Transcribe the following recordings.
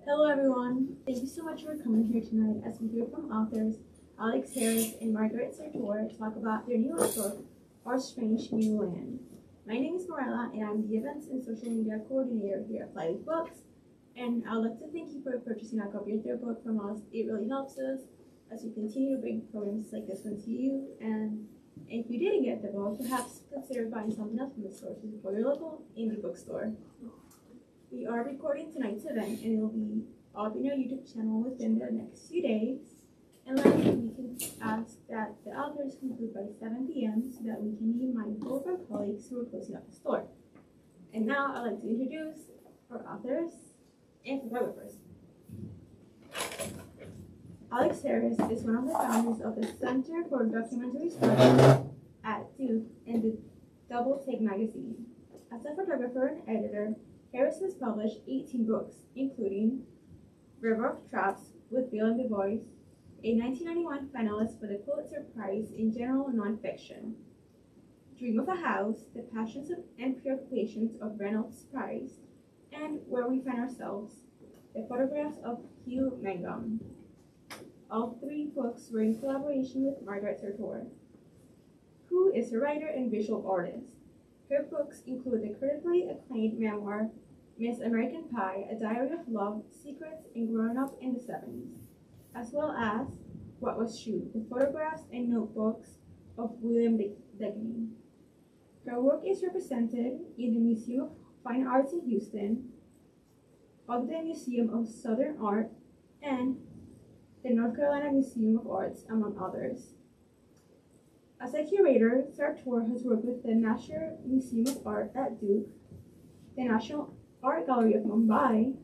Hello everyone, thank you so much for coming here tonight as we hear from authors Alex Harris and Margaret Sartor talk about their newest book, Our Strange New Land. My name is Morella and I'm the Events and Social Media Coordinator here at Flyleaf Books, and I'd like to thank you for purchasing a copy of their book from us. It really helps us as we continue to bring programs like this one to you, and if you didn't get the book, perhaps consider buying something else from the store to support your local indie bookstore. We are recording tonight's event, and it will be up in our YouTube channel within the next few days. And lastly, we can ask that the authors conclude by 7 p.m. so that we can be mindful of our colleagues who are closing up the store. And now I'd like to introduce our authors and photographers. Alex Harris is one of the founders of the Center for Documentary Studies at Duke and the Double Take magazine. As a photographer and editor, Harris has published 18 books, including River of Traps with Bill and Du Bois, a 1991 finalist for the Pulitzer Prize in General Nonfiction, Dream of a House, The Passions and Preoccupations of Reynolds Prize, and Where We Find Ourselves, The Photographs of Hugh Mangum. All three books were in collaboration with Margaret Sartor, who is a writer and visual artist. Her books include the critically acclaimed memoir, Miss American Pie, A Diary of Love, Secrets, and Growing Up in the 70s, as well as What Was True, the photographs and notebooks of William Deganey. Her work is represented in the Museum of Fine Arts in Houston, Ogden Museum of Southern Art, and the North Carolina Museum of Arts, among others. As a curator, Sartor has worked with the National Museum of Art at Duke, the National Art Gallery of Mumbai,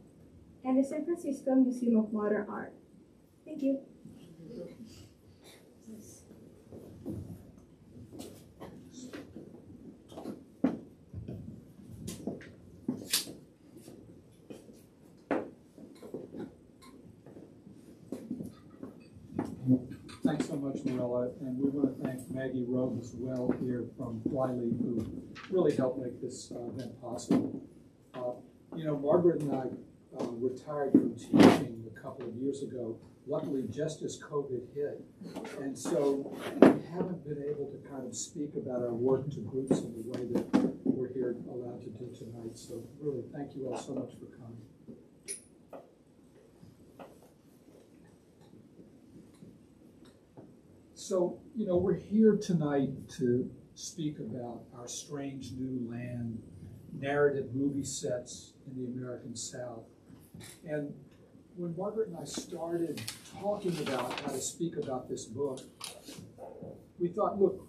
and the San Francisco Museum of Modern Art. Thank you. Thanks so much, Morella, and we want to thank Maggie Rowe as well here from Flyleaf, who really helped make this event possible. Margaret and I retired from teaching a couple of years ago, luckily just as COVID hit, and so we haven't been able to kind of speak about our work to groups in the way that we're here allowed to do tonight, so really thank you all so much for coming. So, we're here tonight to speak about Our Strange New Land, narrative movie sets in the American South. And when Margaret and I started talking about how to speak about this book, we thought, look,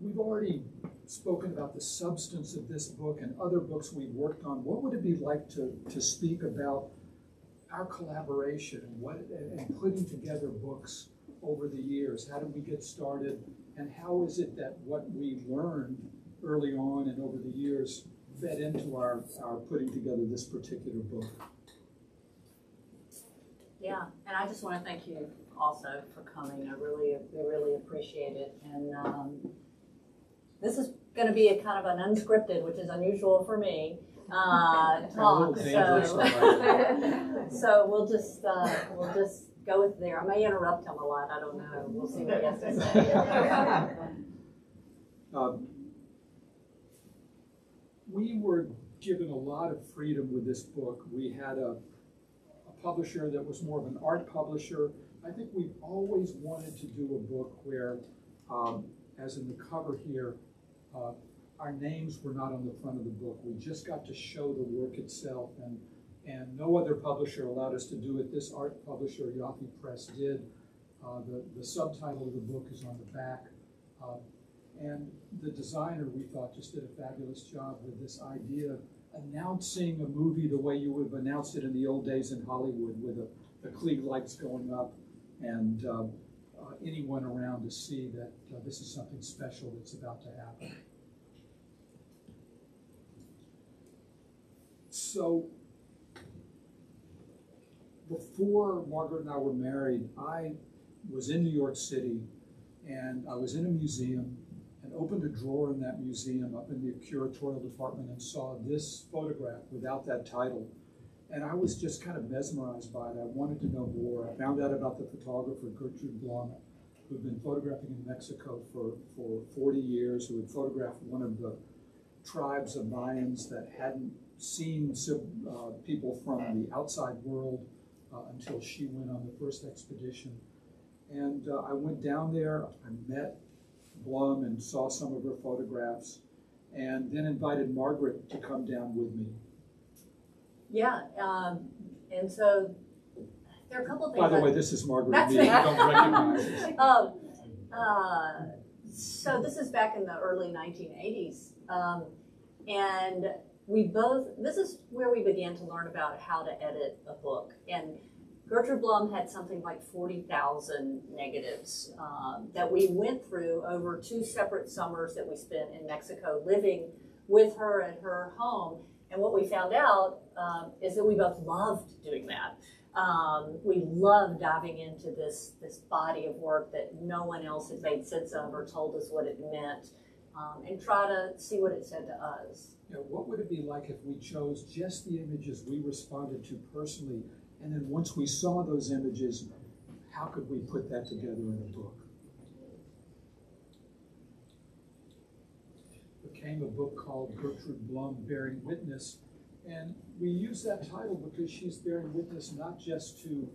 we've already spoken about the substance of this book and other books we've worked on. What would it be like to speak about our collaboration and putting together books over the years? How did we get started, and how is it that what we learned early on and over the years fed into our putting together this particular book? Yeah, and I just want to thank you also for coming. We really appreciate it. And this is going to be a kind of an unscripted, which is unusual for me, talk. So we'll just go with there. I may interrupt him a lot. I don't know. We'll see what he has to say. We were given a lot of freedom with this book. We had a publisher that was more of an art publisher. I think we've always wanted to do a book where, as in the cover here, our names were not on the front of the book. We just got to show the work itself, and no other publisher allowed us to do it. This art publisher, Yaffe Press, did. The subtitle of the book is on the back. And the designer, we thought, just did a fabulous job with this idea of announcing a movie the way you would have announced it in the old days in Hollywood, with the Klieg lights going up and anyone around to see that this is something special that's about to happen. So before Margaret and I were married, I was in New York City, and I was in a museum and opened a drawer in that museum up in the curatorial department and saw this photograph without that title. And I was just kind of mesmerized by it. I wanted to know more. I found out about the photographer Gertrude Blum, who'd been photographing in Mexico for 40 years, who had photographed one of the tribes of Mayans that hadn't seen people from the outside world until she went on the first expedition. And I went down there, I met Blum and saw some of her photographs, and then invited Margaret to come down with me. Yeah, and so there are a couple of things. By the way, this is Margaret. That's me. me. You don't recognize us. So this is back in the early 1980s, and this is where we began to learn about how to edit a book. And Gertrude Blum had something like 40,000 negatives that we went through over 2 separate summers that we spent in Mexico living with her at her home. And what we found out is that we both loved doing that. We loved diving into this body of work that no one else had made sense of or told us what it meant, and try to see what it said to us. You know, what would it be like if we chose just the images we responded to personally, and then once we saw those images, how could we put that together in a book? It became a book called Gertrude Blum, Bearing Witness, and we use that title because she's bearing witness not just to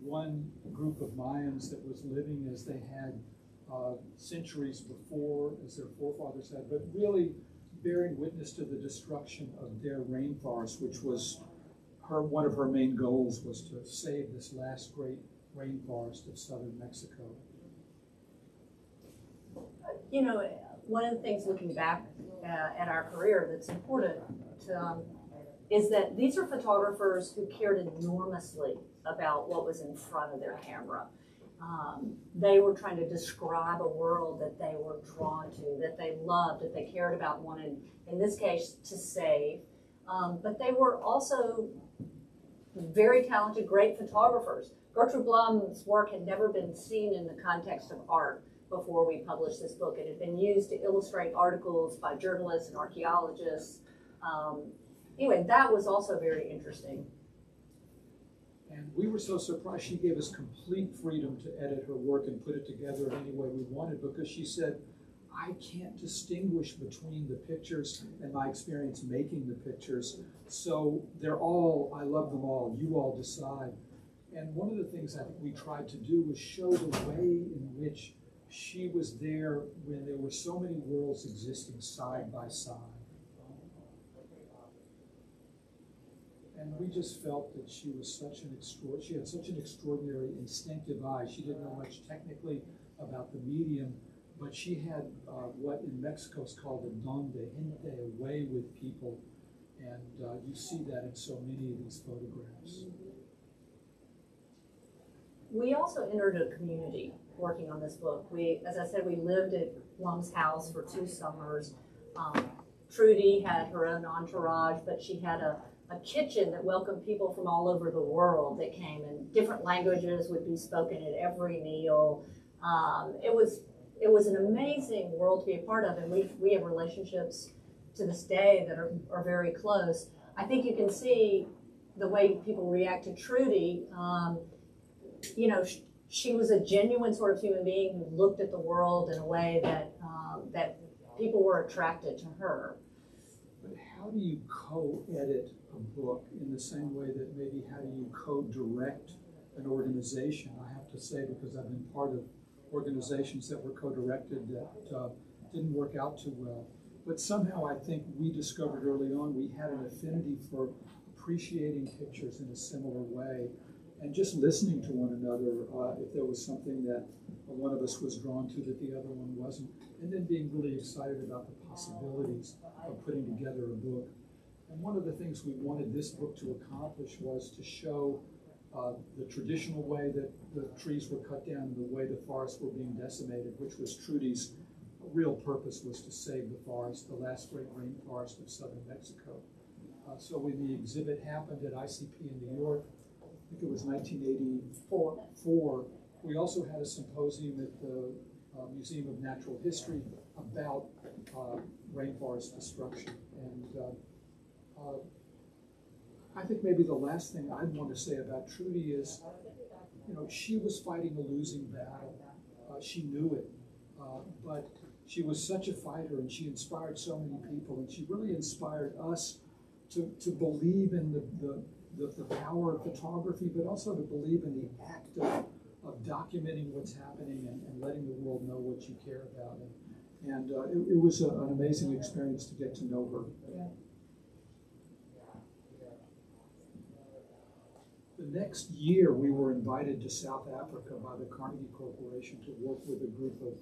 one group of Mayans that was living as they had centuries before, as their forefathers had, but really bearing witness to the destruction of their rainforest, which was one of her main goals was to save this last great rainforest of southern Mexico. You know, one of the things looking back at our career that's important is that these are photographers who cared enormously about what was in front of their camera. They were trying to describe a world that they were drawn to, that they loved, that they cared about and wanted, in this case, to save. But they were also very talented, great photographers. Gertrude Blum's work had never been seen in the context of art before we published this book. It had been used to illustrate articles by journalists and archaeologists. Anyway, that was also very interesting. And we were so surprised she gave us complete freedom to edit her work and put it together in any way we wanted, because she said, I can't distinguish between the pictures and my experience making the pictures. So they're all, I love them all, you all decide. And one of the things I think we tried to do was show the way in which she was there when there were so many worlds existing side by side. And we just felt that she was she had such an extraordinary instinctive eye. She didn't know much technically about the medium, but she had what in Mexico is called a don de gente, a way with people. And you see that in so many of these photographs. We also entered a community working on this book. As I said, we lived at Blum's house for 2 summers. Trudy had her own entourage, but she had a kitchen that welcomed people from all over the world that came, and different languages would be spoken at every meal. It was an amazing world to be a part of, and we have relationships to this day that are very close. I think you can see the way people react to Trudy. You know, she was a genuine sort of human being who looked at the world in a way that that people were attracted to her. But how do you co-edit a book in the same way that maybe how do you co-direct an organization? I have to say, because I've been part of organizations that were co-directed that didn't work out too well. But somehow I think we discovered early on we had an affinity for appreciating pictures in a similar way and just listening to one another if there was something that one of us was drawn to that the other one wasn't, and then being really excited about the possibilities of putting together a book. And one of the things we wanted this book to accomplish was to show the traditional way that the trees were cut down and the way the forests were being decimated, which was Trudy's real purpose, was to save the forest, the last great rainforest of southern Mexico. So when the exhibit happened at ICP in New York, I think it was 1984, we also had a symposium at the Museum of Natural History about rainforest destruction. And I think maybe the last thing I'd want to say about Trudy is, you know, she was fighting a losing battle. She knew it, but she was such a fighter, and she inspired so many people, and she really inspired us to believe in the power of photography, but also to believe in the act of documenting what's happening and letting the world know what you care about. And it was an amazing experience to get to know her. Yeah. The next year, we were invited to South Africa by the Carnegie Corporation to work with a group of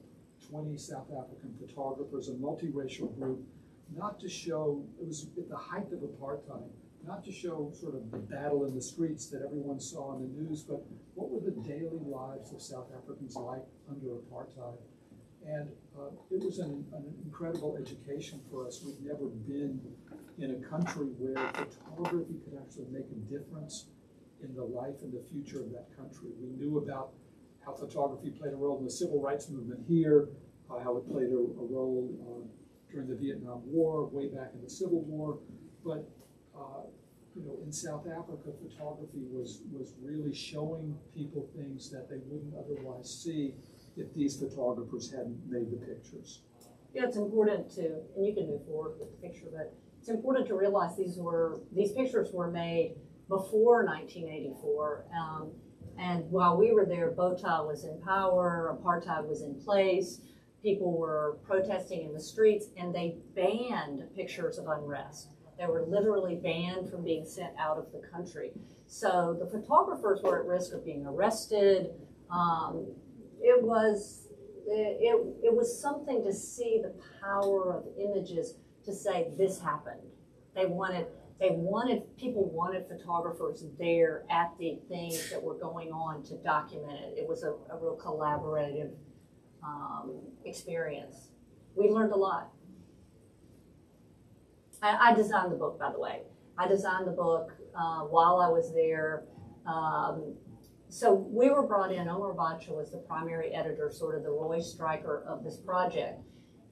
20 South African photographers, a multiracial group, not to show, it was at the height of apartheid, not to show sort of the battle in the streets that everyone saw in the news, but what were the daily lives of South Africans like under apartheid. And it was an incredible education for us. We'd never been in a country where photography could actually make a difference in the life and the future of that country. We knew about how photography played a role in the civil rights movement here, how it played a role during the Vietnam War, way back in the Civil War. But you know, in South Africa, photography was really showing people things that they wouldn't otherwise see if these photographers hadn't made the pictures. Yeah, it's important to, and you can move forward with the picture, but it's important to realize these pictures were made before 1984. And while we were there, Botha was in power, apartheid was in place, people were protesting in the streets, and they banned pictures of unrest. They were literally banned from being sent out of the country. So the photographers were at risk of being arrested. It was something to see the power of images to say this happened. People wanted photographers there at the things that were going on to document it. It was a real collaborative experience. We learned a lot. I designed the book, by the way. I designed the book while I was there. So we were brought in, Omar Bacha was the primary editor, sort of the Roy Stryker of this project.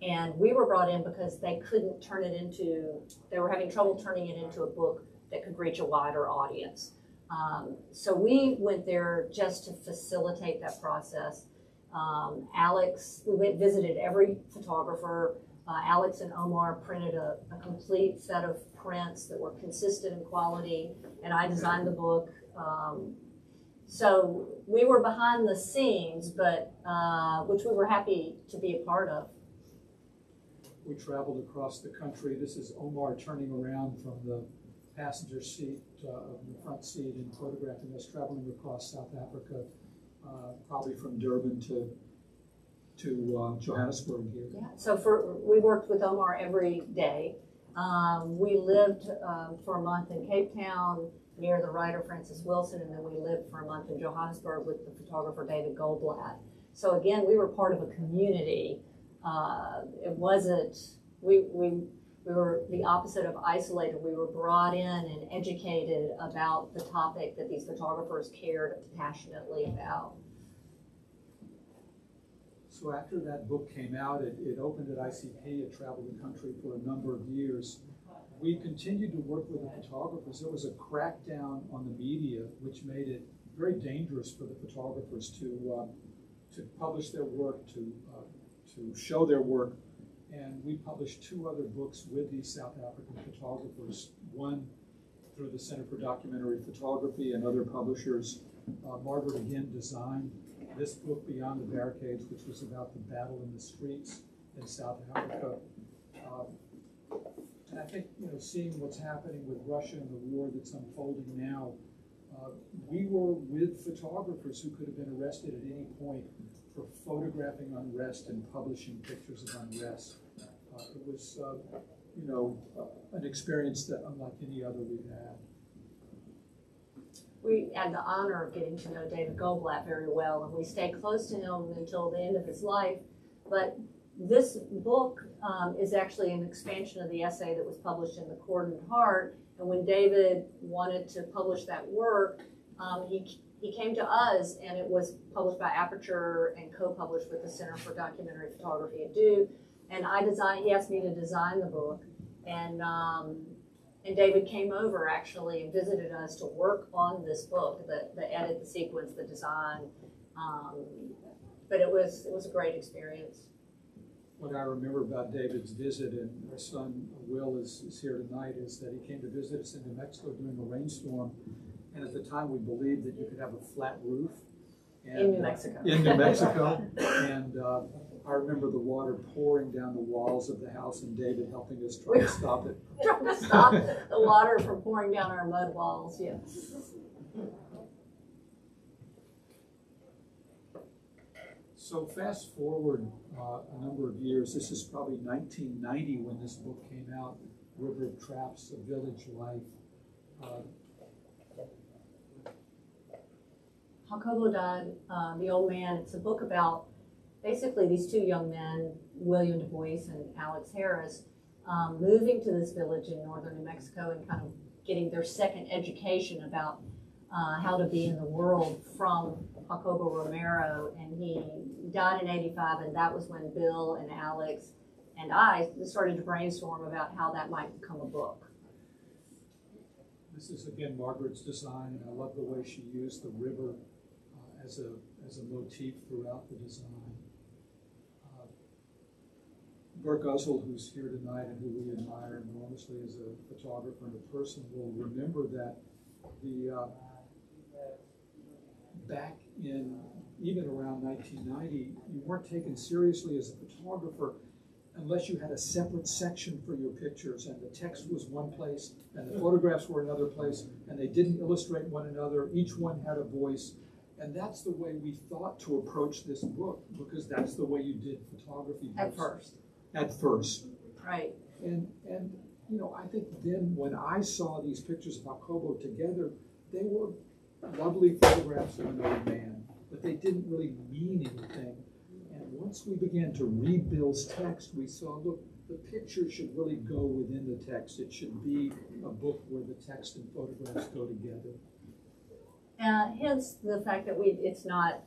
And we were brought in because they couldn't turn it into, they were having trouble turning it into a book that could reach a wider audience. So we went there just to facilitate that process. We visited every photographer. Alex and Omar printed a complete set of prints that were consistent in quality, and I designed the book. So we were behind the scenes, but which we were happy to be a part of. We traveled across the country. This is Omar turning around from the passenger seat of the front seat and photographing us traveling across South Africa, probably from Durban to Johannesburg here. Yeah. So we worked with Omar every day. We lived for a month in Cape Town near the writer Francis Wilson, and then we lived for a month in Johannesburg with the photographer David Goldblatt. So again, we were part of a community. It wasn't, we were the opposite of isolated. We were brought in and educated about the topic that these photographers cared passionately about. So after that book came out, it opened at ICP. It traveled the country for a number of years. We continued to work with the photographers. There was a crackdown on the media, which made it very dangerous for the photographers to publish their work, to show their work. And we published 2 other books with these South African photographers, one through the Center for Documentary Photography and other publishers. Margaret again designed this book, Beyond the Barricades, which was about the battle in the streets in South Africa. And I think, you know, seeing what's happening with Russia and the war that's unfolding now, we were with photographers who could have been arrested at any point for photographing unrest and publishing pictures of unrest. It was, you know, an experience that unlike any other we've had. We had the honor of getting to know David Goldblatt very well, and we stayed close to him until the end of his life. But this book is actually an expansion of the essay that was published in The Cord and Heart. And when David wanted to publish that work, he came to us, and it was published by Aperture and co-published with the Center for Documentary Photography at Duke. And he asked me to design the book. And And David came over actually and visited us to work on this book, the edit, the sequence, the design. But it was a great experience. What I remember about David's visit, and our son Will is here tonight, is that he came to visit us in New Mexico during a rainstorm. And at the time, we believed that you could have a flat roof. And, in New Mexico. In New Mexico. And I remember the water pouring down the walls of the house and David helping us try to stop it. Trying to stop the water from pouring down our mud walls, yes. So fast forward a number of years, this is probably 1990 when this book came out, River of Traps, A Village Life. Jacobo died, the old man. It's a book about basically these two young men, William Du Bois and Alex Harris, moving to this village in northern New Mexico and kind of getting their second education about how to be in the world from Jacobo Romero. And he died in '85, and that was when Bill and Alex and I started to brainstorm about how that might become a book. This is again Margaret's design, and I love the way she used the river as a motif throughout the design. Burke Uzzle, who's here tonight and who we admire enormously as a photographer and a person, will remember that the back in even around 1990, you weren't taken seriously as a photographer unless you had a separate section for your pictures, and the text was one place and the photographs were another place, and they didn't illustrate one another. Each one had a voice, and that's the way we thought to approach this book, because that's the way you did photography books. At first. Right. And you know, I think then when I saw these pictures of Jacobo together, they were lovely photographs of an old man, but they didn't really mean anything. And once we began to read Bill's text, we saw, look, the picture should really go within the text. It should be a book where the text and photographs go together. Hence the fact that it's not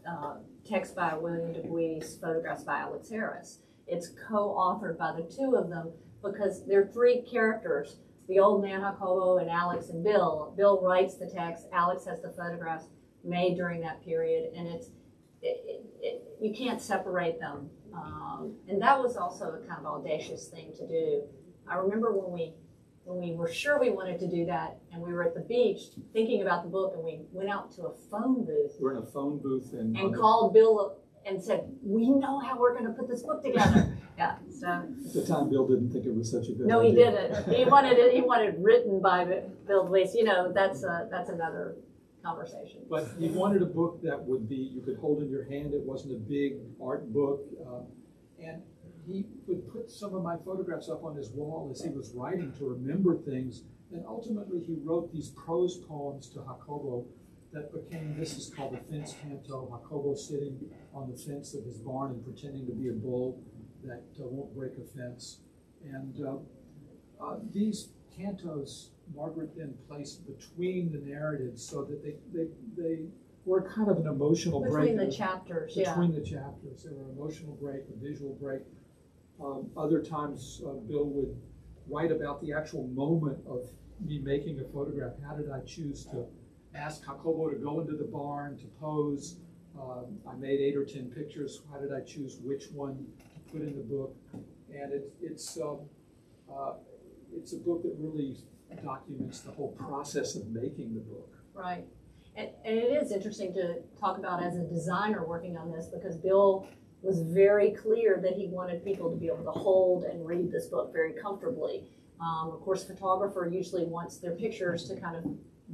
text by William Du Bois, photographs by Alex Harris. It's co-authored by the two of them because there are three characters, the old man Jacobo and Alex and Bill. Bill writes the text, Alex has the photographs made during that period, and you can't separate them. And that was also a kind of audacious thing to do. I remember when we were sure we wanted to do that, and we were at the beach thinking about the book, and we went out to a phone booth. We're in a phone booth and called Bill and said, we know how we're going to put this book together. Yeah. So at the time, Bill didn't think it was such a good idea. No, he didn't. He wanted it. He wanted it written by Bill Du Bois. You know, that's another conversation. But he wanted a book that would be you could hold in your hand. It wasn't a big art book, and he would put some of my photographs up on his wall as he was writing to remember things. And ultimately, he wrote these prose poems to Jacobo that became, this is called the Fence Canto, Jacobo sitting on the fence of his barn and pretending to be a bull that won't break a fence. And these cantos, Margaret then placed between the narratives so that they were kind of an emotional break. Between the chapters, Between the chapters. They were an emotional break, a visual break. Other times, Bill would write about the actual moment of me making a photograph. How did I choose to ask Jacobo to go into the barn to pose? I made 8 or 10 pictures. How did I choose which one to put in the book? And it's a book that really documents the whole process of making the book. Right. And it is interesting to talk about as a designer working on this, because Bill was very clear that he wanted people to be able to hold and read this book very comfortably. Of course, a photographer usually wants their pictures to kind of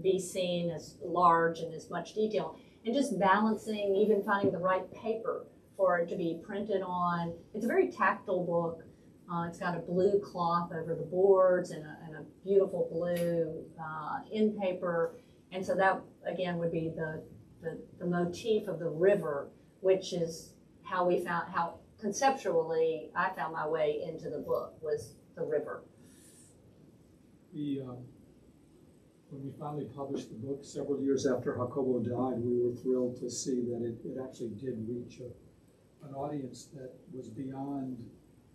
be seen as large and as much detail, and just balancing, even finding the right paper for it to be printed on. It's a very tactile book. It's got a blue cloth over the boards and a beautiful blue in paper. And so that, again, would be the motif of the river, which is how conceptually I found my way into the book, was the river. When we finally published the book several years after Jacobo died, we were thrilled to see that it actually did reach an audience that was beyond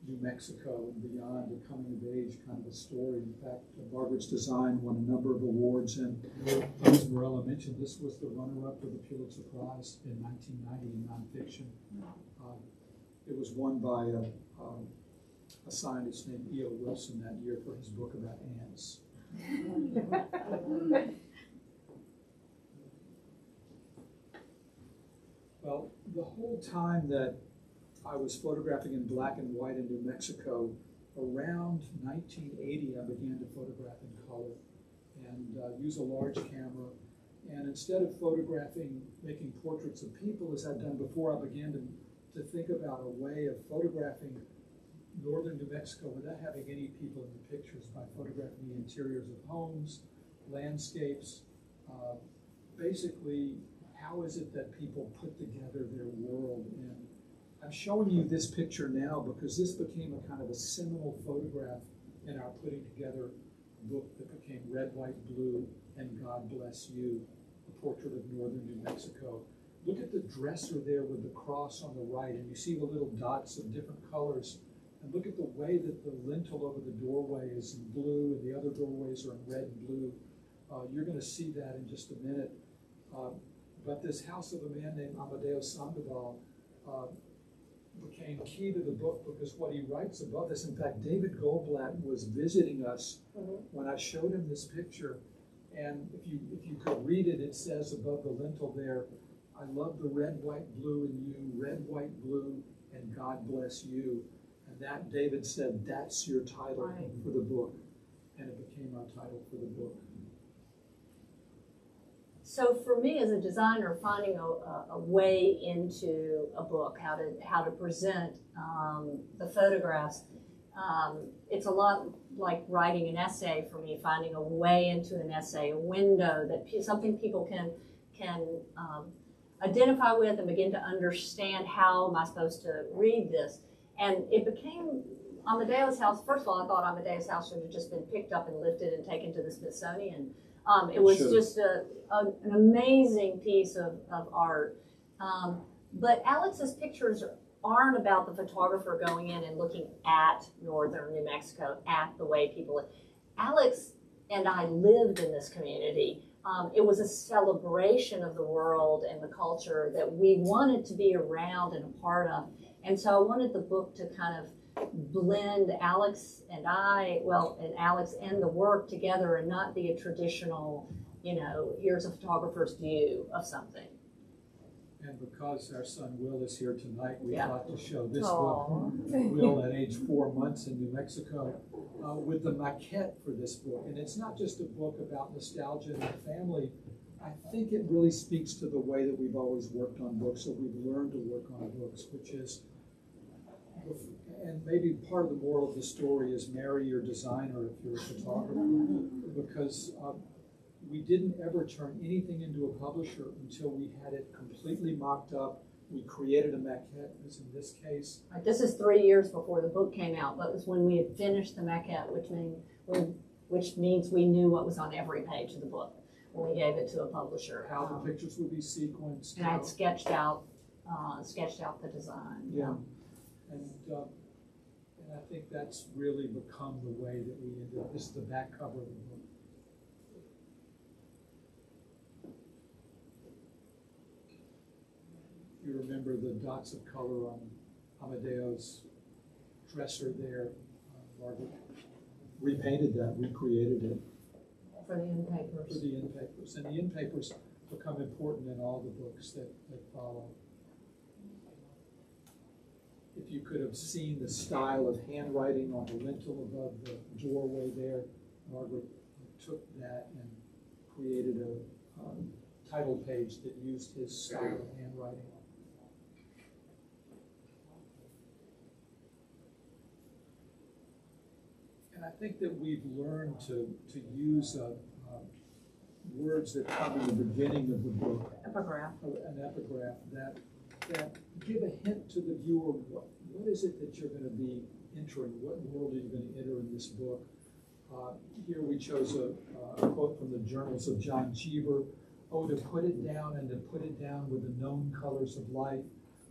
New Mexico and beyond, a coming of age kind of a story. In fact, Margaret's design won a number of awards, and as Morella mentioned, this was the runner-up for the Pulitzer Prize in 1990 in nonfiction. It was won by a scientist named E.O. Wilson that year for his book about ants. Well, the whole time that I was photographing in black and white in New Mexico, around 1980, I began to photograph in color and use a large camera. And instead of photographing, making portraits of people as I'd done before, I began to think about a way of photographing northern New Mexico without having any people in the pictures, by photographing the interiors of homes, landscapes, basically how is it that people put together their world. And I'm showing you this picture now because this became a kind of a seminal photograph in our putting together a book that became Red, White, Blue, and God Bless You, a portrait of northern New Mexico. Look at the dresser there with the cross on the right, and you see the little dots of different colors. And look at the way that the lintel over the doorway is in blue and the other doorways are in red and blue. You're going to see that in just a minute. But this house of a man named Amadeo Sandoval became key to the book because what he writes above this, in fact, David Goldblatt was visiting us when I showed him this picture. And if you could read it, it says above the lintel there, I love the red, white, blue in you, red, white, blue, and God bless you. And that, David said, that's your title for the book. And it became our title for the book. So for me as a designer, finding a way into a book, how to present the photographs, it's a lot like writing an essay for me, finding a way into an essay, a window, that something people can identify with and begin to understand, how am I supposed to read this? And it became Amadeo's house. First of all, I thought Amadeo's house should have just been picked up and lifted and taken to the Smithsonian. It was just an amazing piece of art. But Alex's pictures aren't about the photographer going in and looking at northern New Mexico, at the way people live. Alex and I lived in this community. It was a celebration of the world and the culture that we wanted to be around and a part of. And so I wanted the book to kind of blend Alex and Alex and the work together and not be a traditional, here's a photographer's view of something. And because our son Will is here tonight, we thought to show this book, Will at age 4 months in New Mexico, with the maquette for this book. And it's not just a book about nostalgia and family. I think it really speaks to the way that we've always worked on books, or we've learned to work on books, which is, and maybe part of the moral of the story is marry your designer if you're a photographer, because we didn't ever turn anything into a publisher until we had it completely mocked up. We created a maquette, as in this case. Right, this is 3 years before the book came out. That was when we had finished the maquette, which means we knew what was on every page of the book when we gave it to a publisher. How the pictures would be sequenced. And I'd sketched out the design. Yeah. And I think that's really become the way that we ended up. This is the back cover of the book. You remember the dots of color on Amadeo's dresser there. Margaret repainted that, recreated it. For the end papers. For the end papers. And the end papers become important in all the books that follow. If you could have seen the style of handwriting on the lintel above the doorway there, Margaret took that and created a title page that used his style of handwriting. And I think that we've learned to use words that come in the beginning of the book. Epigraph. An epigraph that give a hint to the viewer, what is it that you're going to be entering? What world are you going to enter in this book? Here we chose a quote from the Journals of John Cheever. Oh, to put it down and to put it down with the known colors of life,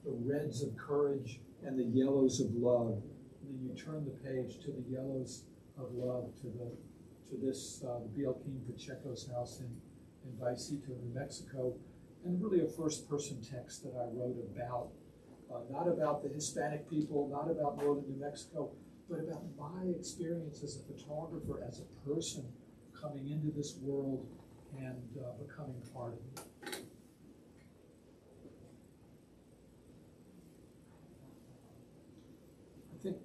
the reds of courage and the yellows of love, and then you turn the page to the yellows of love, to this Joaquin Pacheco's house in Vallecito, New Mexico, and really a first-person text that I wrote about, not about the Hispanic people, not about northern New Mexico, but about my experience as a photographer, as a person coming into this world and becoming part of it. I think,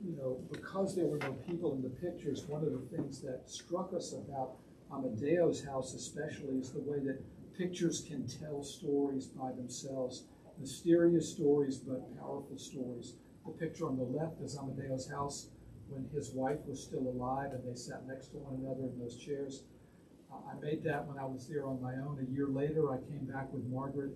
you know, because there were no people in the pictures, one of the things that struck us about Amadeo's house especially is the way that pictures can tell stories by themselves. Mysterious stories, but powerful stories. The picture on the left is Amadeo's house when his wife was still alive and they sat next to one another in those chairs. I made that when I was there on my own. A year later, I came back with Margaret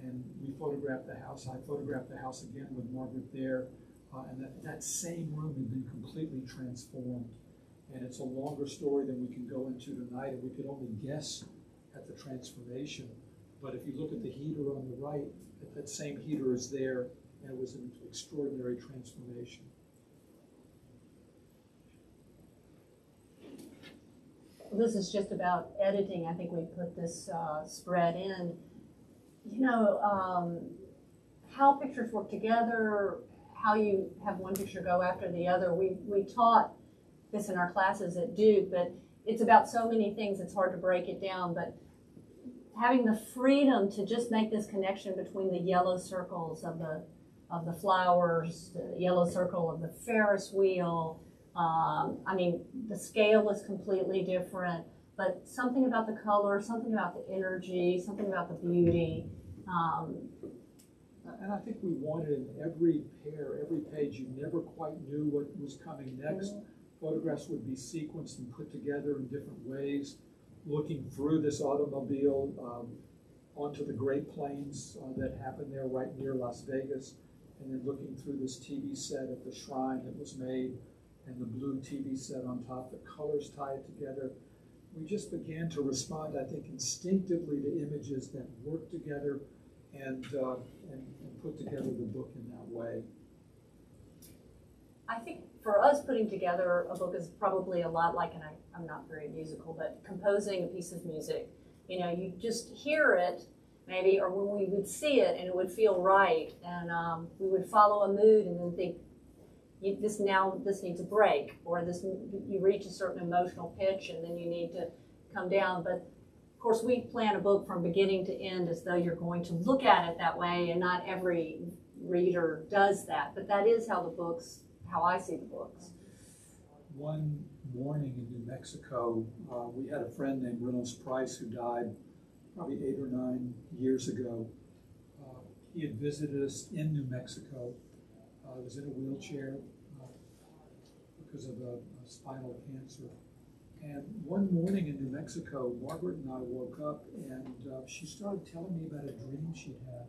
and we photographed the house. I photographed the house again with Margaret there. And that same room had been completely transformed. And it's a longer story than we can go into tonight, and we could only guess at the transformation. But if you look at the heater on the right, that same heater is there, and it was an extraordinary transformation. Well, this is just about editing. I think we put this spread in. You know, how pictures work together, how you have one picture go after the other. We taught this in our classes at Duke, but it's about so many things it's hard to break it down. But having the freedom to just make this connection between the yellow circles of the flowers, the yellow circle of the Ferris wheel. I mean, the scale is completely different, but something about the color, something about the energy, something about the beauty. And I think we wanted in every pair, every page, you never quite knew what was coming next. Mm-hmm. Photographs would be sequenced and put together in different ways, looking through this automobile onto the Great Plains that happened there right near Las Vegas, and then looking through this TV set at the shrine that was made, and the blue TV set on top, the colors tied together. We just began to respond, I think, instinctively to images that work together and put together the book in that way. I think for us, putting together a book is probably a lot like, and I'm not very musical, but composing a piece of music. You know, you just hear it, maybe, or when we would see it and it would feel right, and we would follow a mood and then think, this needs a break, or you reach a certain emotional pitch and then you need to come down. But of course, we plan a book from beginning to end as though you're going to look at it that way, and not every reader does that. But that is how I see the books. One morning in New Mexico, we had a friend named Reynolds Price who died probably 8 or 9 years ago. He had visited us in New Mexico. He was in a wheelchair because of a spinal cancer. And one morning in New Mexico, Margaret and I woke up, and she started telling me about a dream she'd had.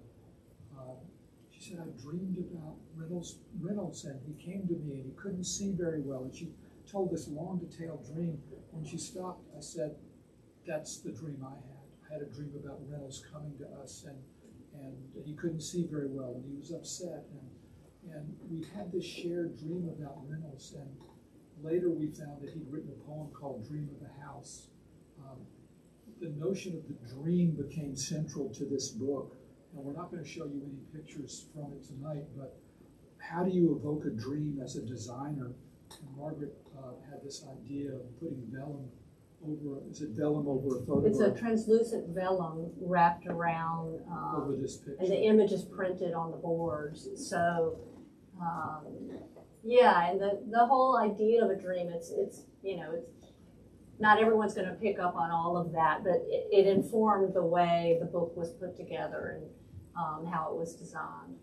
She said, I dreamed about Reynolds, and he came to me, and he couldn't see very well. And she told this long, detailed dream. When she stopped, I said, that's the dream I had. I had a dream about Reynolds coming to us, and he couldn't see very well, and he was upset. And we had this shared dream about Reynolds, and later we found that he'd written a poem called Dream of the House. The notion of the dream became central to this book, and we're not going to show you any pictures from it tonight, but how do you evoke a dream as a designer? And Margaret had this idea of putting vellum over a photograph? It's a translucent vellum wrapped around over this picture. And the image is printed on the boards. So yeah, and the whole idea of a dream, it's not everyone's going to pick up on all of that, but it informed the way the book was put together and how it was designed.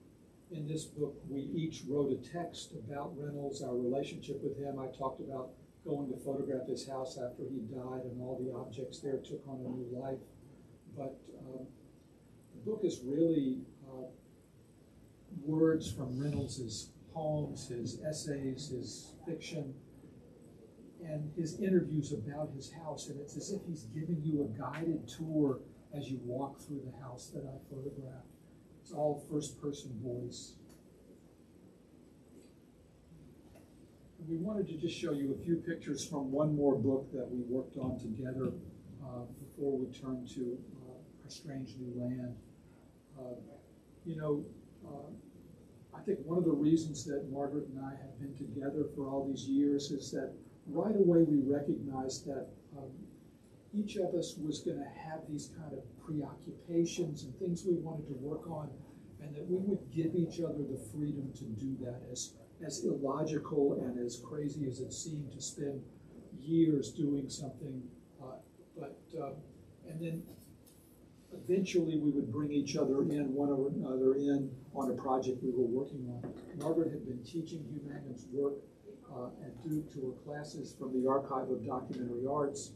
In this book, we each wrote a text about Reynolds, our relationship with him. I talked about going to photograph his house after he died, and all the objects there took on a new life. But the book is really words from Reynolds' poems, his essays, his fiction, and his interviews about his house. And it's as if he's giving you a guided tour as you walk through the house that I photographed. It's all first-person voice. We wanted to just show you a few pictures from one more book that we worked on together before we turned to Our Strange New Land. I think one of the reasons that Margaret and I have been together for all these years is that right away we recognized that each of us was going to have these kind of preoccupations and things we wanted to work on, and that we would give each other the freedom to do that, as illogical and as crazy as it seemed to spend years doing something. And then eventually we would bring each other in, one or another in, on a project we were working on. Margaret had been teaching Hugh Mangum's work at Duke to her classes from the Archive of Documentary Arts,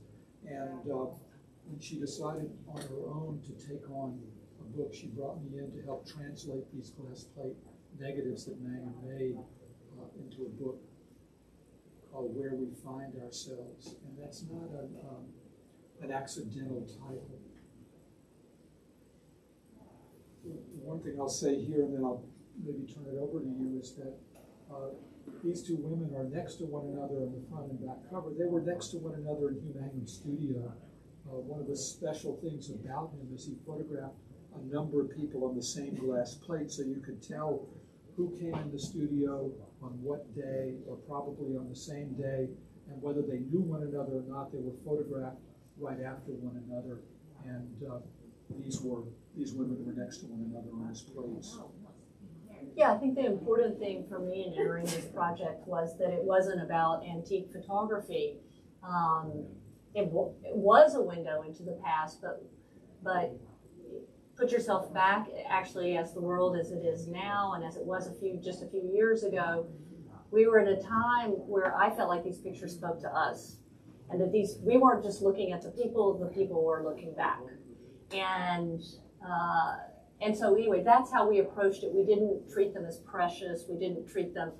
and when she decided on her own to take on a book, she brought me in to help translate these glass plate negatives that Mangum made into a book called Where We Find Ourselves, and that's not an accidental title. One thing I'll say here, and then I'll maybe turn it over to you, is that these two women are next to one another on the front and back cover. They were next to one another in Hugh Mangum's studio. One of the special things about him is he photographed a number of people on the same glass plate, so you could tell who came in the studio on what day, or probably on the same day, and whether they knew one another or not. They were photographed right after one another, and these women were next to one another on his plates. Yeah, I think the important thing for me in entering this project was that it wasn't about antique photography. It was a window into the past, but put yourself back, actually, as the world as it is now, and as it was just a few years ago. We were at a time where I felt like these pictures spoke to us, and that we weren't just looking at the people were looking back. And so anyway, that's how we approached it. We didn't treat them as precious. We didn't treat them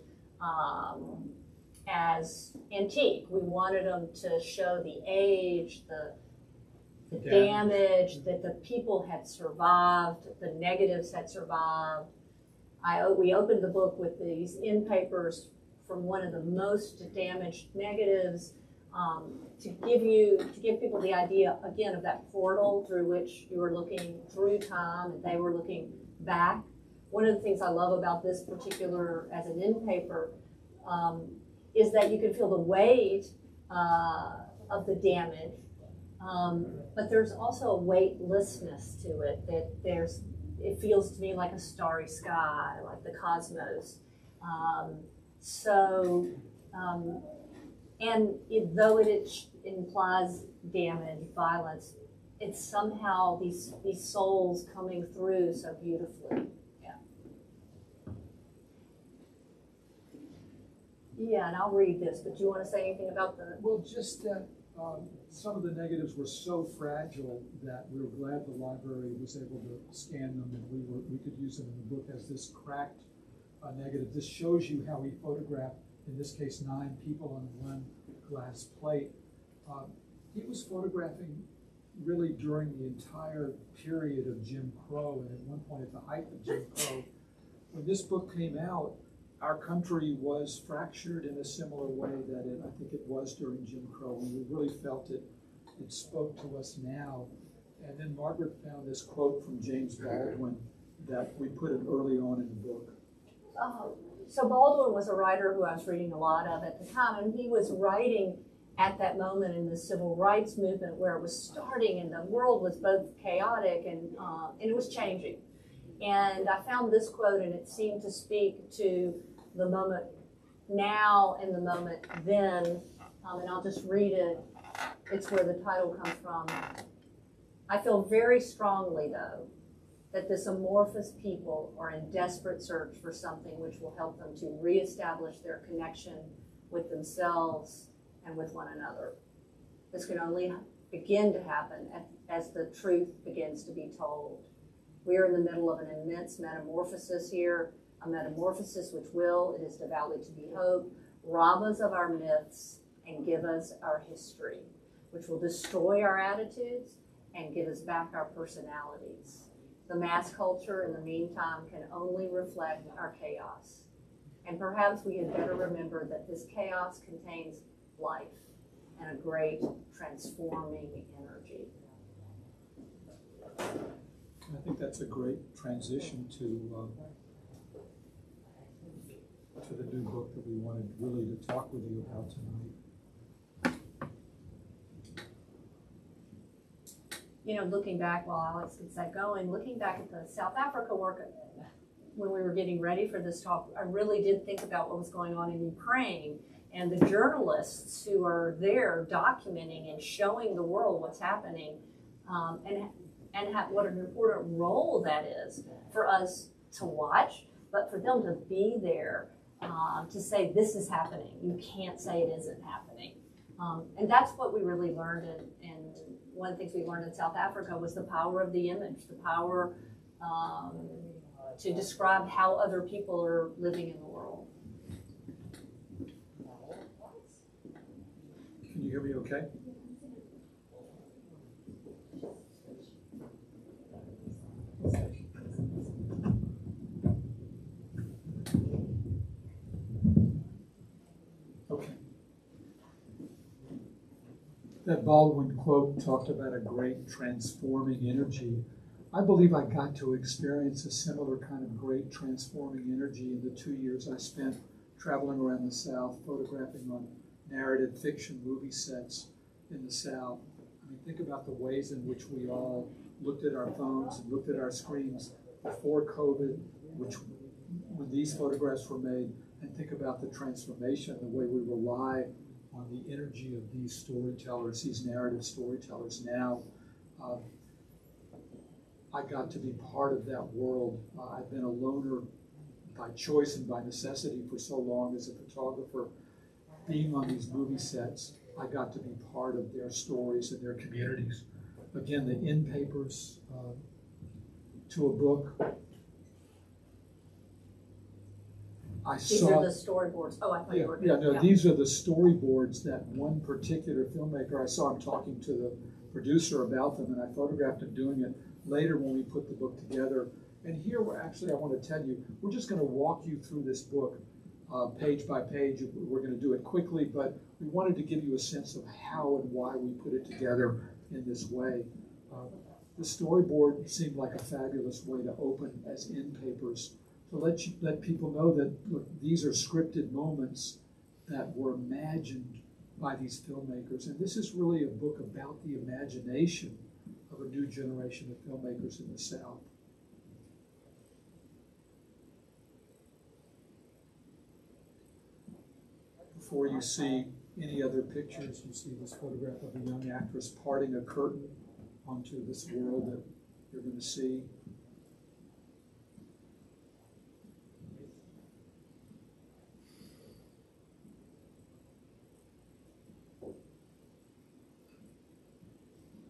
as antique. We wanted them to show the age, the damage, that the people had survived, the negatives had survived. We opened the book with these end papers from one of the most damaged negatives, to give people the idea, again, of that portal through which you were looking through time and they were looking back. One of the things I love about this particular, as an end paper, is that you can feel the weight of the damage, but there's also a weightlessness to it, that it feels to me like a starry sky, like the cosmos. And though it implies damage, violence, it's somehow these souls coming through so beautifully. Yeah. Yeah, and I'll read this, but do you want to say anything about the... Well, just that some of the negatives were so fragile that we were glad the library was able to scan them, and we could use them in the book as this cracked negative. This shows you how he photographed, in this case, 9 people on one glass plate. He was photographing really during the entire period of Jim Crow, and at one point at the height of Jim Crow. When this book came out, our country was fractured in a similar way that I think it was during Jim Crow, and we really felt it spoke to us now. And then Margaret found this quote from James Baldwin that we put it early on in the book. So Baldwin was a writer who I was reading a lot of at the time, and he was writing at that moment in the civil rights movement where it was starting, and the world was both chaotic and it was changing. And I found this quote, and it seemed to speak to the moment now and the moment then, and I'll just read it. It's where the title comes from. I feel very strongly, though, that this amorphous people are in desperate search for something which will help them to reestablish their connection with themselves and with one another. This can only begin to happen as the truth begins to be told. We are in the middle of an immense metamorphosis here, a metamorphosis which will, it is devoutly to be hoped, rob us of our myths and give us our history, which will destroy our attitudes and give us back our personalities. The mass culture, in the meantime, can only reflect our chaos. And perhaps we had better remember that this chaos contains life and a great transforming energy. I think that's a great transition to the new book that we wanted really to talk with you about tonight. You know, looking back, while Alex gets that going, looking back at the South Africa work, when we were getting ready for this talk, I really did think about what was going on in Ukraine and the journalists who are there documenting and showing the world what's happening, and what an important role that is for us to watch, but for them to be there to say this is happening. You can't say it isn't happening. And that's what we really learned in one of the things we learned in South Africa was the power of the image, the power to describe how other people are living in the world. Can you hear me okay? Okay. That Baldwin quote talked about a great transforming energy. I believe I got to experience a similar kind of great transforming energy in the 2 years I spent traveling around the South, photographing on narrative fiction movie sets in the South. I mean, think about the ways in which we all looked at our phones and looked at our screens before COVID, when these photographs were made, and think about the transformation, the way we rely on the energy of these storytellers, these narrative storytellers now. I got to be part of that world. I've been a loner by choice and by necessity for so long as a photographer. Being on these movie sets, I got to be part of their stories and their communities. Again, the in-papers to a book. These are the storyboards. Oh, I thought you were going to. These are the storyboards that one particular filmmaker, I saw him talking to the producer about them, and I photographed him doing it later when we put the book together. And here, I want to tell you, we're just going to walk you through this book page by page. We're going to do it quickly, but we wanted to give you a sense of how and why we put it together in this way. The storyboard seemed like a fabulous way to open as in-papers, to let people know that, look, these are scripted moments that were imagined by these filmmakers. And this is really a book about the imagination of a new generation of filmmakers in the South. Before you see any other pictures, you see this photograph of a young actress parting a curtain onto this world that you're going to see.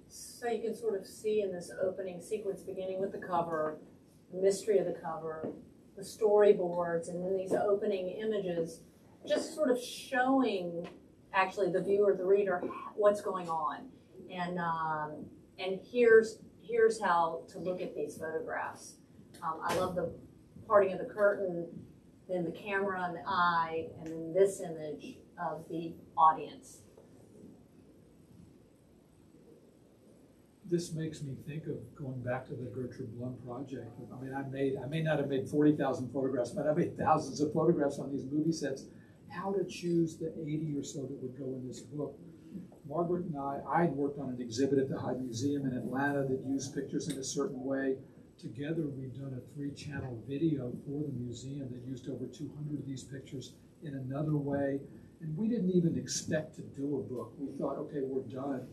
So you can sort of see in this opening sequence, beginning with the cover, the mystery of the cover, the storyboards, and then these opening images, just sort of showing actually the viewer, the reader, what's going on. And here's how to look at these photographs. I love the parting of the curtain, then the camera and the eye, and then this image of the audience. This makes me think of going back to the Gertrude Blum project. I mean, I may not have made 40,000 photographs, but I made thousands of photographs on these movie sets. How to choose the 80 or so that would go in this book. Margaret and I had worked on an exhibit at the High Museum in Atlanta that used pictures in a certain way. Together, we've done a 3-channel video for the museum that used over 200 of these pictures in another way. And we didn't even expect to do a book. We thought, okay, we're done.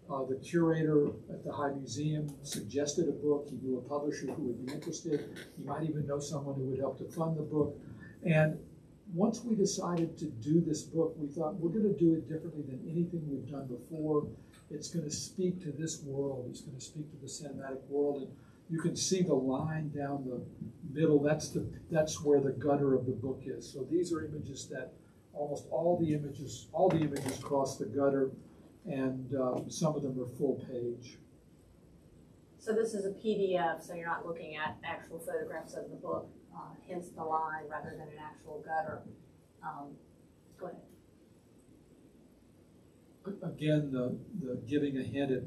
The curator at the High Museum suggested a book. He knew a publisher who would be interested. He might even know someone who would help to fund the book. And once we decided to do this book, we thought we're going to do it differently than anything we've done before. It's going to speak to this world. It's going to speak to the cinematic world. And you can see the line down the middle. That's where the gutter of the book is. So these are images that almost all the images cross the gutter. And some of them are full page. So this is a PDF, so you're not looking at actual photographs of the book. hence the line rather than an actual gutter. Go ahead. Again, the giving a hint at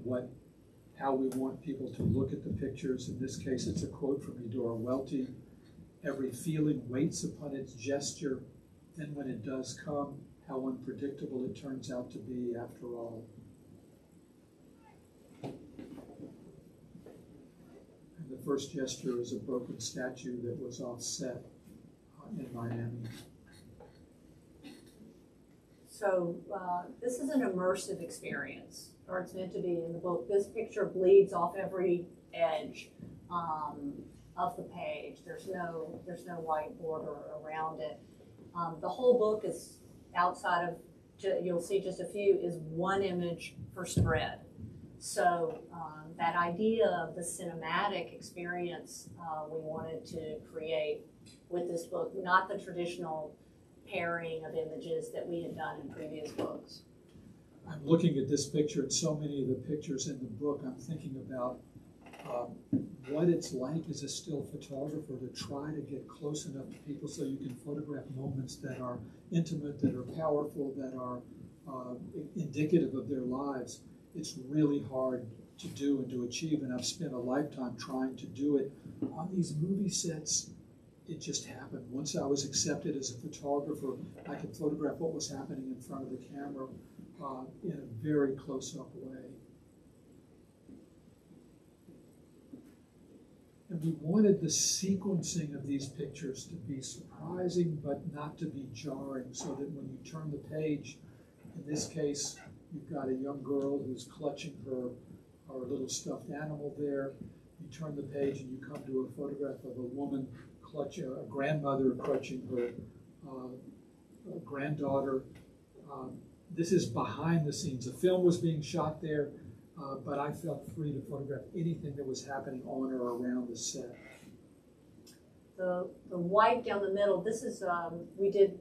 how we want people to look at the pictures. In this case, it's a quote from Eudora Welty. Every feeling waits upon its gesture. Then when it does come, how unpredictable it turns out to be after all. And the first gesture is a broken statue that was offset in Miami. So this is an immersive experience, or it's meant to be in the book. This picture bleeds off every edge of the page. There's no white border around it. The whole book is outside of, you'll see just a few, is one image per spread. So that idea of the cinematic experience we wanted to create with this book, not the traditional pairing of images that we had done in previous books. I'm looking at this picture and so many of the pictures in the book. I'm thinking about what it's like as a still photographer to try to get close enough to people so you can photograph moments that are intimate, that are powerful, that are indicative of their lives. It's really hard to do and to achieve, and I've spent a lifetime trying to do it. On these movie sets, it just happened. Once I was accepted as a photographer, I could photograph what was happening in front of the camera in a very close-up way. And we wanted the sequencing of these pictures to be surprising, but not to be jarring, so that when you turn the page, in this case, you've got a young girl who's clutching her little stuffed animal there. You turn the page and you come to a photograph of a woman a grandmother clutching her granddaughter. This is behind the scenes. A film was being shot there, but I felt free to photograph anything that was happening on or around the set. The white down the middle, this is, we did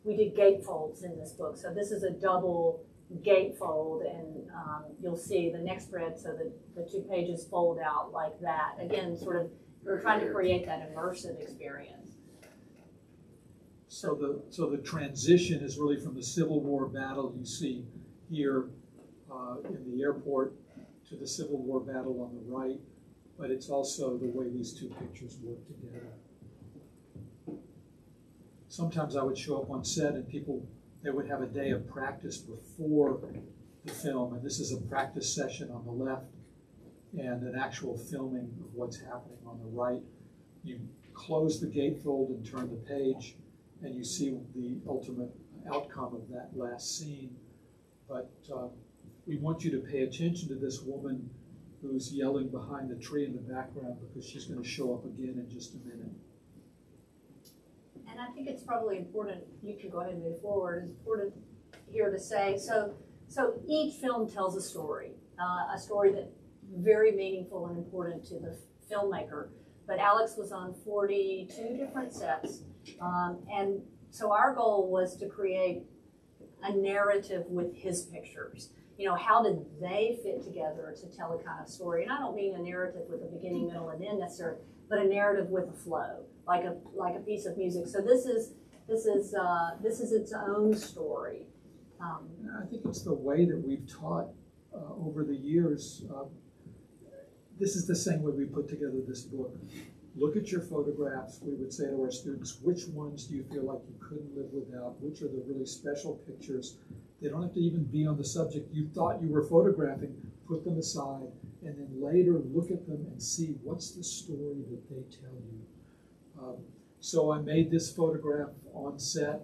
gatefolds in this book. So this is a double gatefold, and you'll see the next spread, so that the two pages fold out like that. Again, sort of, we're trying to create that immersive experience. So the transition is really from the Civil War battle you see here in the airport to the Civil War battle on the right, but it's also the way these two pictures work together. Sometimes I would show up on set and they would have a day of practice before the film, and this is a practice session on the left and an actual filming of what's happening on the right. You close the gatefold and turn the page, and you see the ultimate outcome of that last scene. But we want you to pay attention to this woman who's yelling behind the tree in the background, because she's going to show up again in just a minute. And I think it's probably important, you can go ahead and move forward, it's important here to say, so each film tells a story that's very meaningful and important to the filmmaker. But Alex was on 42 different sets, and so our goal was to create a narrative with his pictures. You know, how did they fit together to tell a kind of story? And I don't mean a narrative with a beginning, middle, and end necessarily, but a narrative with a flow, like a piece of music. So this is its own story. I think it's the way that we've taught over the years. This is the same way we put together this book. Look at your photographs. We would say to our students, which ones do you feel like you couldn't live without? Which are the really special pictures? They don't have to even be on the subject you thought you were photographing. Put them aside, and then later look at them and see what's the story that they tell you. So I made this photograph on set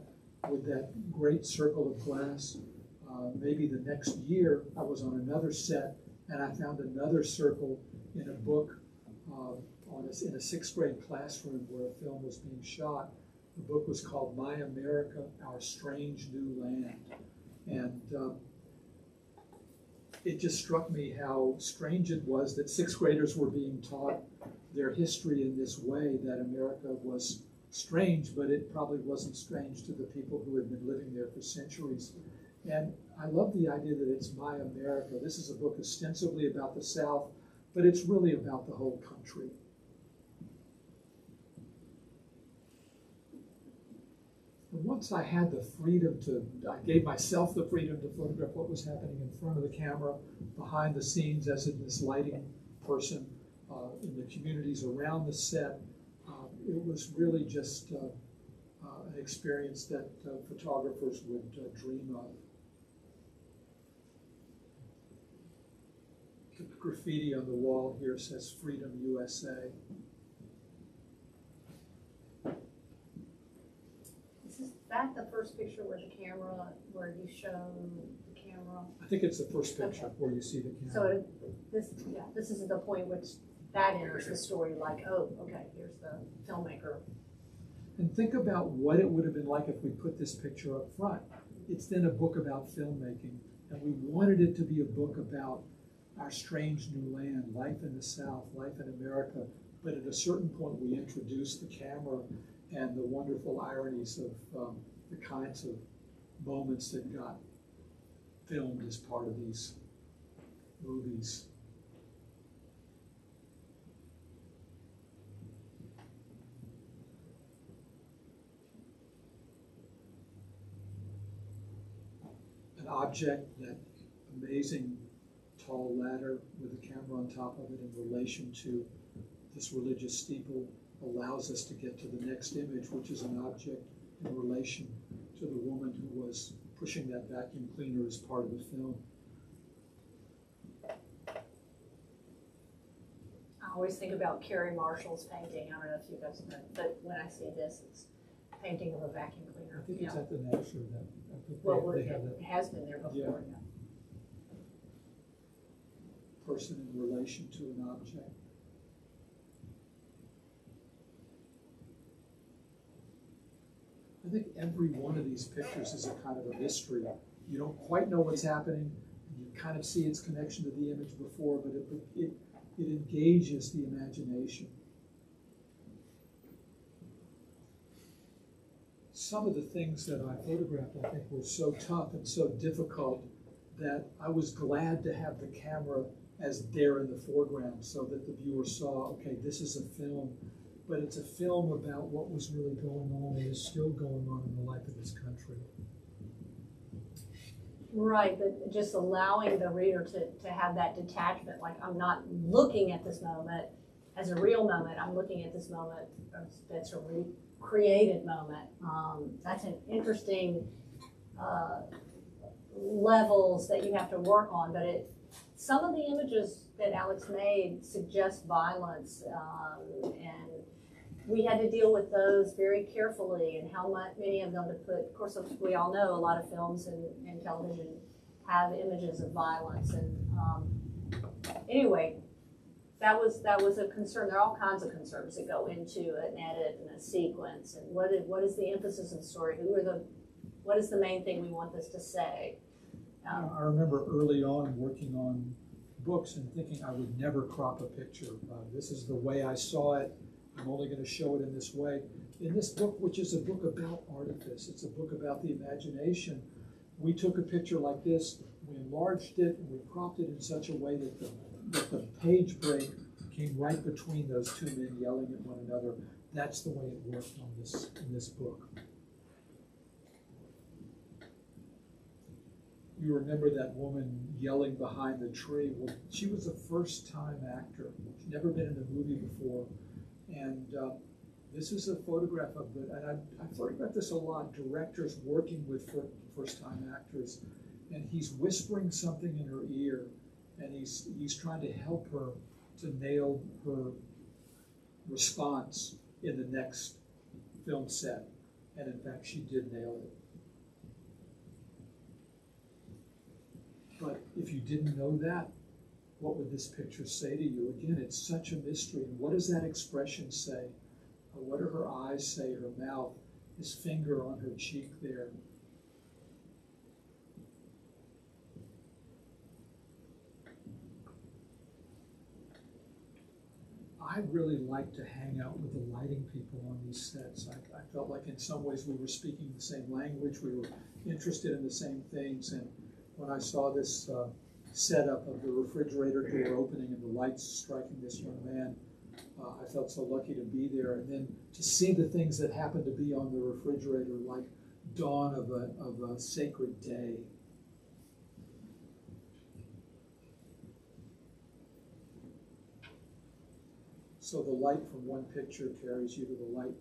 with that great circle of glass. Maybe the next year I was on another set and I found another circle in a book in a sixth grade classroom where a film was being shot. The book was called My America, Our Strange New Land. And it just struck me how strange it was that sixth graders were being taught their history in this way, that America was strange, but it probably wasn't strange to the people who had been living there for centuries. And I love the idea that it's My America. This is a book ostensibly about the South, but it's really about the whole country. And once I had the freedom I gave myself the freedom to photograph what was happening in front of the camera, behind the scenes as in this lighting person, in the communities around the set. It was really just an experience that photographers would dream of. The graffiti on the wall here says "Freedom USA." Is that the first picture where the camera, where you show the camera? I think it's the first picture where you see the camera. So this is the point which that enters the story, like, oh, okay, here's the filmmaker. And think about what it would have been like if we put this picture up front. It's then a book about filmmaking, and we wanted it to be a book about our strange new land, life in the South, life in America. But at a certain point, we introduced the camera and the wonderful ironies of the kinds of moments that got filmed as part of these movies. An object, that amazing tall ladder with a camera on top of it in relation to this religious steeple, allows us to get to the next image, which is an object in relation to the woman who was pushing that vacuum cleaner as part of the film. I always think about Carrie Marshall's painting. I don't know if you guys know, but when I see this, it's a painting of a vacuum cleaner. I think it's at the Nashville. Well, they have it has been there before. Yeah. Yeah. Person in relation to an object. I think every one of these pictures is a kind of a mystery. You don't quite know what's happening. You kind of see its connection to the image before, but it engages the imagination. Some of the things that I photographed, I think, were so tough and so difficult that I was glad to have the camera as there in the foreground so that the viewer saw, okay, this is a film, but it's a film about what was really going on and is still going on in the life of this country. Right, but just allowing the reader to have that detachment, like I'm not looking at this moment as a real moment, I'm looking at this moment that's a recreated moment. That's an interesting levels that you have to work on, but some of the images that Alex made suggest violence, and we had to deal with those very carefully, and how many of them to put. Of course, we all know a lot of films and television have images of violence, and anyway, that was a concern. There are all kinds of concerns that go into an edit and a sequence, and what is the emphasis of the story? What is the main thing we want this to say? I remember early on working on books and thinking I would never crop a picture. This is the way I saw it. I'm only going to show it in this way. In this book, which is a book about artifice, it's a book about the imagination, we took a picture like this, we enlarged it, and we cropped it in such a way that the page break came right between those two men yelling at one another. That's the way it worked in this book. You remember that woman yelling behind the tree. Well, she was a first-time actor. She'd never been in a movie before. And this is a photograph of it. And I photograph this a lot, directors working with first-time actors. And he's whispering something in her ear. And he's trying to help her to nail her response in the next film set. And in fact, she did nail it. But if you didn't know that, what would this picture say to you? Again, it's such a mystery. And what does that expression say? What do her eyes say, her mouth, his finger on her cheek there? I really like to hang out with the lighting people on these sets. I felt like in some ways we were speaking the same language, we were interested in the same things, and when I saw this setup of the refrigerator door opening and the lights striking this young man, I felt so lucky to be there. And then to see the things that happened to be on the refrigerator, like dawn of a sacred day. So the light from one picture carries you to the light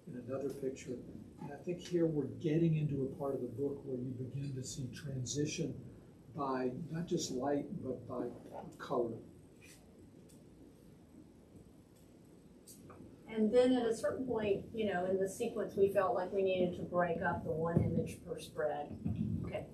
in another picture. And I think here we're getting into a part of the book where you begin to see transition by not just light, but by color. And then at a certain point, you know, in the sequence, we felt like we needed to break up the one image per spread. Okay.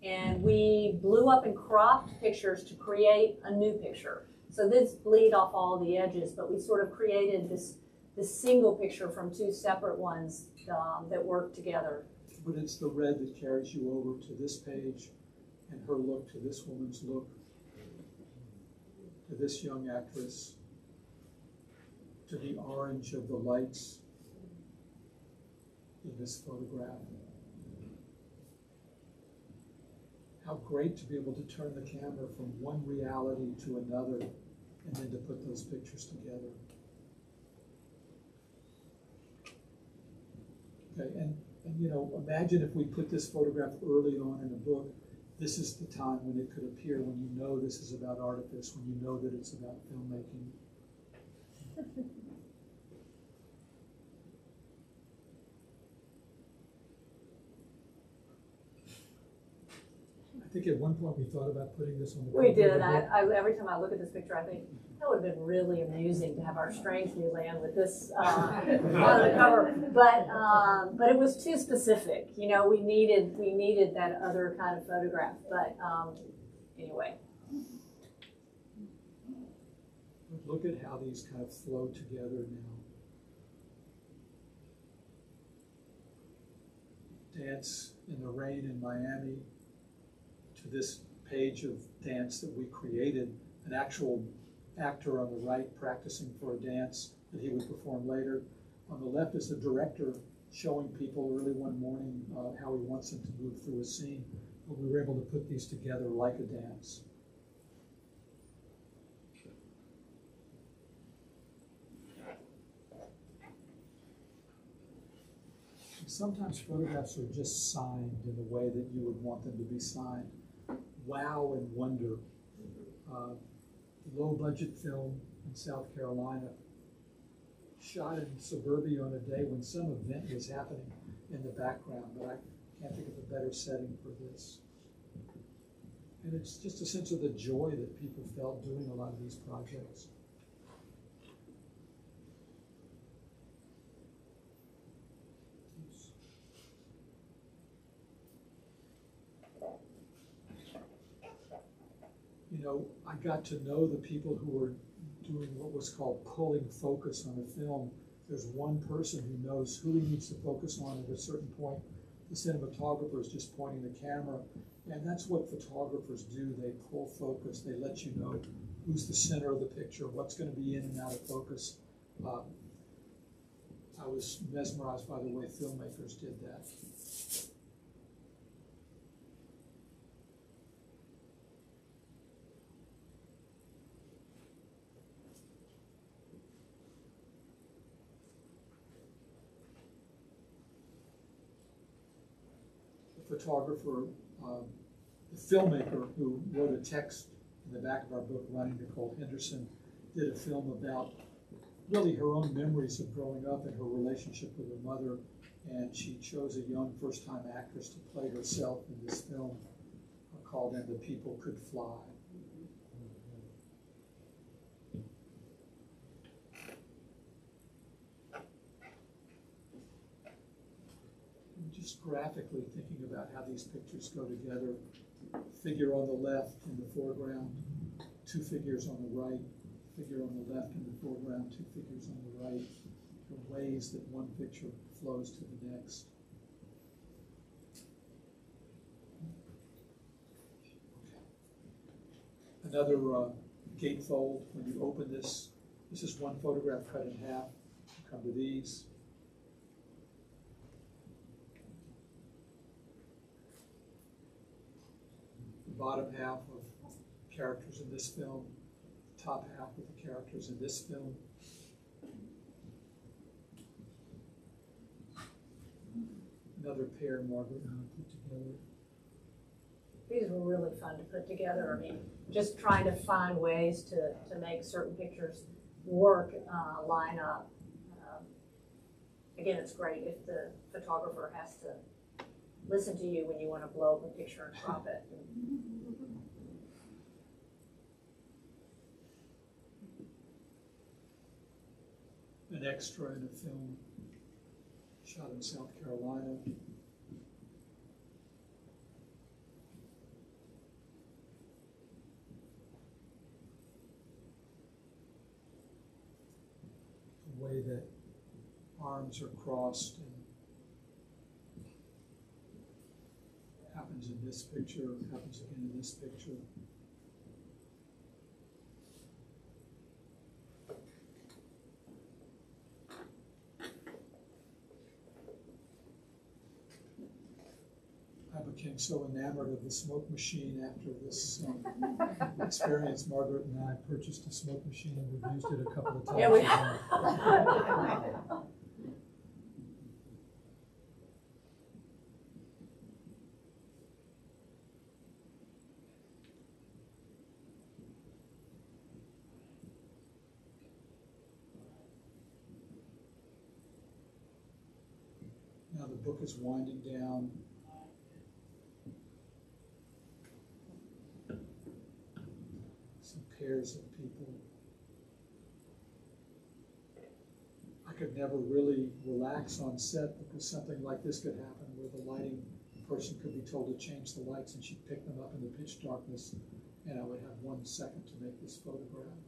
And we blew up and cropped pictures to create a new picture. So this bleed off all the edges, but we sort of created this single picture from two separate ones that work together. But it's the red that carries you over to this page, and her look to this woman's look, to this young actress, to the orange of the lights in this photograph. How great to be able to turn the camera from one reality to another and then to put those pictures together. Okay, and you know, imagine if we put this photograph early on in a book. This is the time when it could appear, when you know this is about artifice, when you know that it's about filmmaking. I think at one point we thought about putting this on the cover. We did. Every time I look at this picture, I think that would have been really amusing to have our Strange New Land with this on the cover. But it was too specific. You know, we needed that other kind of photograph. But anyway. Look at how these kind of flow together now. Dance in the Rain in Miami, to this page of dance that we created, an actual actor on the right practicing for a dance that he would perform later. On the left is the director showing people early one morning how he wants them to move through a scene. But we were able to put these together like a dance. Sometimes photographs are just signed in the way that you would want them to be signed. Wow and wonder. Low-budget film in South Carolina, shot in suburbia on a day when some event was happening in the background, but I can't think of a better setting for this. And it's just a sense of the joy that people felt doing a lot of these projects. You know, I got to know the people who were doing what was called pulling focus on a film. There's one person who knows who he needs to focus on at a certain point. The cinematographer is just pointing the camera, and that's what photographers do. They pull focus. They let you know who's the center of the picture, what's going to be in and out of focus. I was mesmerized by the way filmmakers did that. Photographer, the filmmaker who wrote a text in the back of our book, Running, Nicole Henderson, did a film about really her own memories of growing up and her relationship with her mother, and she chose a young first-time actress to play herself in this film called And the People Could Fly. Just graphically thinking about how these pictures go together. Figure on the left in the foreground, two figures on the right, figure on the left in the foreground, two figures on the right. The ways that one picture flows to the next. Another gatefold, when you open this, this is one photograph cut in half. You come to these. Bottom half of characters in this film, top half of the characters in this film. Another pair Margaret and I put together. These were really fun to put together. I mean, just trying to find ways to make certain pictures work, line up. Again, it's great if the photographer has to listen to you when you want to blow up a picture and crop it. An extra in a film shot in South Carolina. The way that arms are crossed and happens in this picture, happens again in this picture. I became so enamored of the smoke machine after this experience. Margaret and I purchased a smoke machine and we've used it a couple of times. Yeah, we Now the book is winding down. Some pairs of people. I could never really relax on set because something like this could happen where the lighting person could be told to change the lights and she'd pick them up in the pitch darkness and I would have 1 second to make this photograph.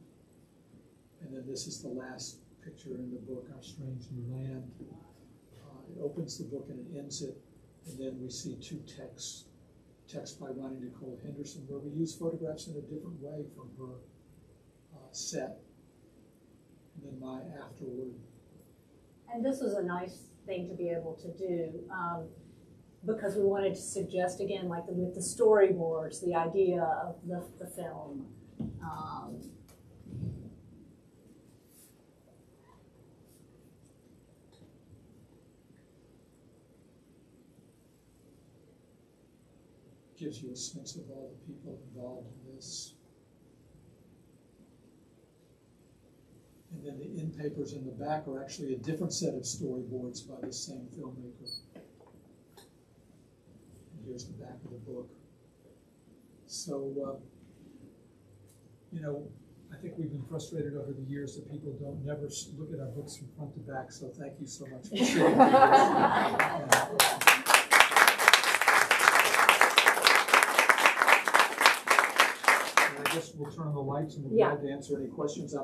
And then this is the last picture in the book, Our Strange New Land. It opens the book and it ends it, and then we see 2 texts. Text by Ronnie Nicole Henderson, where we use photographs in a different way from her set, and then my afterward. And this was a nice thing to be able to do because we wanted to suggest, again, like with the storyboards, the idea of the film. Gives you a sense of all the people involved in this. And then the end papers in the back are actually a different set of storyboards by the same filmmaker. And here's the back of the book. So, you know, I think we've been frustrated over the years that people don't never look at our books from front to back, so thank you so much for sitting here. I guess we'll turn on the lights and we'll be glad to answer any questions.